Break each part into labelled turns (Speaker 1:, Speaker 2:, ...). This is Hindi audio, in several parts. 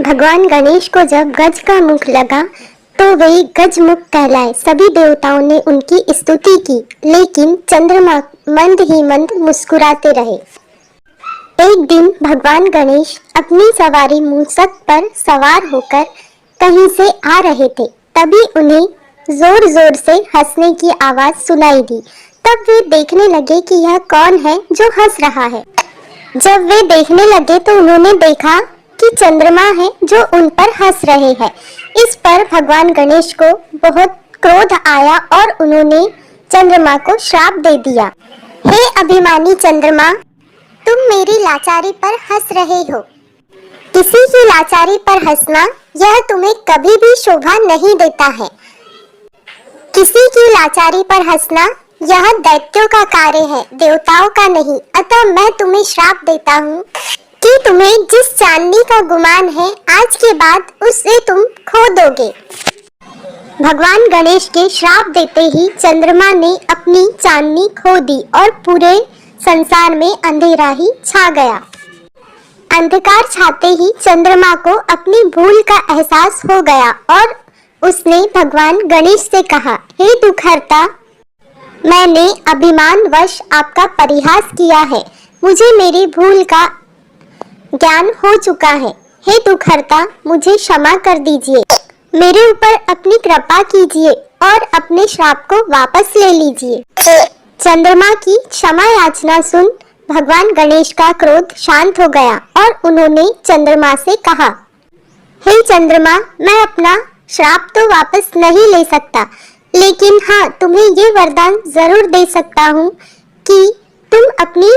Speaker 1: भगवान गणेश को जब गज का मुख लगा तो वे गजमुख कहलाए। सभी देवताओं ने उनकी स्तुति की, लेकिन चंद्रमा मंद ही मंद मुस्कुराते रहे। एक दिन भगवान गणेश अपनी सवारी मूषक पर सवार होकर कहीं से आ रहे थे। तभी उन्हें जोर जोर से हंसने की आवाज सुनाई दी। तब वे देखने लगे कि यह कौन है जो हंस रहा है। जब वे देखने लगे तो उन्होंने देखा कि चंद्रमा है जो उन पर हंस रहे हैं। इस पर भगवान गणेश को बहुत क्रोध आया और उन्होंने चंद्रमा को श्राप दे दिया। हे अभिमानी चंद्रमा, तुम मेरी लाचारी पर हंस रहे हो। किसी की लाचारी पर हंसना यह तुम्हें कभी भी शोभा नहीं देता है। किसी की लाचारी पर हंसना यह दैत्यों का कार्य है, देवताओं का नहीं। अतः मैं तुम्हें श्राप देता हूँ कि तुम्हें जिस चांदनी का गुमान है, आज के बाद उसे तुम खो दोगे। भगवान गणेश के श्राप देते ही चंद्रमा ने अपनी चांदनी खो दी और पूरे संसार में अंधेरा ही छा गया। अंधकार छाते ही चंद्रमा को अपनी भूल का एहसास हो गया और उसने भगवान गणेश से कहा, हे दुखहर्ता, मैंने अभिमानवश आपका परिहास किया है। मुझे मेरी भूल का ज्ञान हो चुका है। हे दुखहर्ता, मुझे क्षमा कर दीजिए। मेरे ऊपर अपनी कृपा कीजिए और अपने श्राप को वापस ले लीजिए। चंद्रमा की क्षमा याचना सुन भगवान गणेश का क्रोध शांत हो गया और उन्होंने चंद्रमा से कहा, हे चंद्रमा, मैं अपना श्राप तो वापस नहीं ले सकता, लेकिन हाँ, तुम्हें ये वरदान जरूर दे सकता हूँ कि तुम अपनी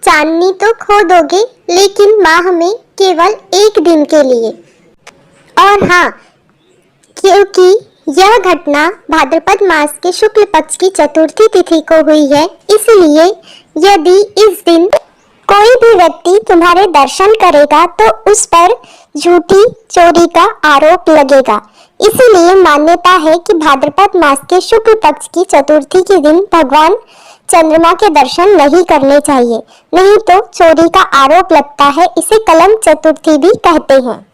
Speaker 1: चांदनी तो खो दोगे, लेकिन माह में केवल एक दिन के लिए। और हाँ, क्योंकि यह घटना भाद्रपद मास के शुक्ल पक्ष की चतुर्थी तिथि को हुई है, इसलिए यदि इस दिन कोई भी व्यक्ति तुम्हारे दर्शन करेगा तो उस पर झूठी चोरी का आरोप लगेगा। इसीलिए मान्यता है कि भाद्रपद मास के शुक्ल पक्ष की चतुर्थी के दिन भगवान चंद्रमा के दर्शन नहीं करने चाहिए, नहीं तो चोरी का आरोप लगता है। इसे कलम चतुर्थी भी कहते हैं।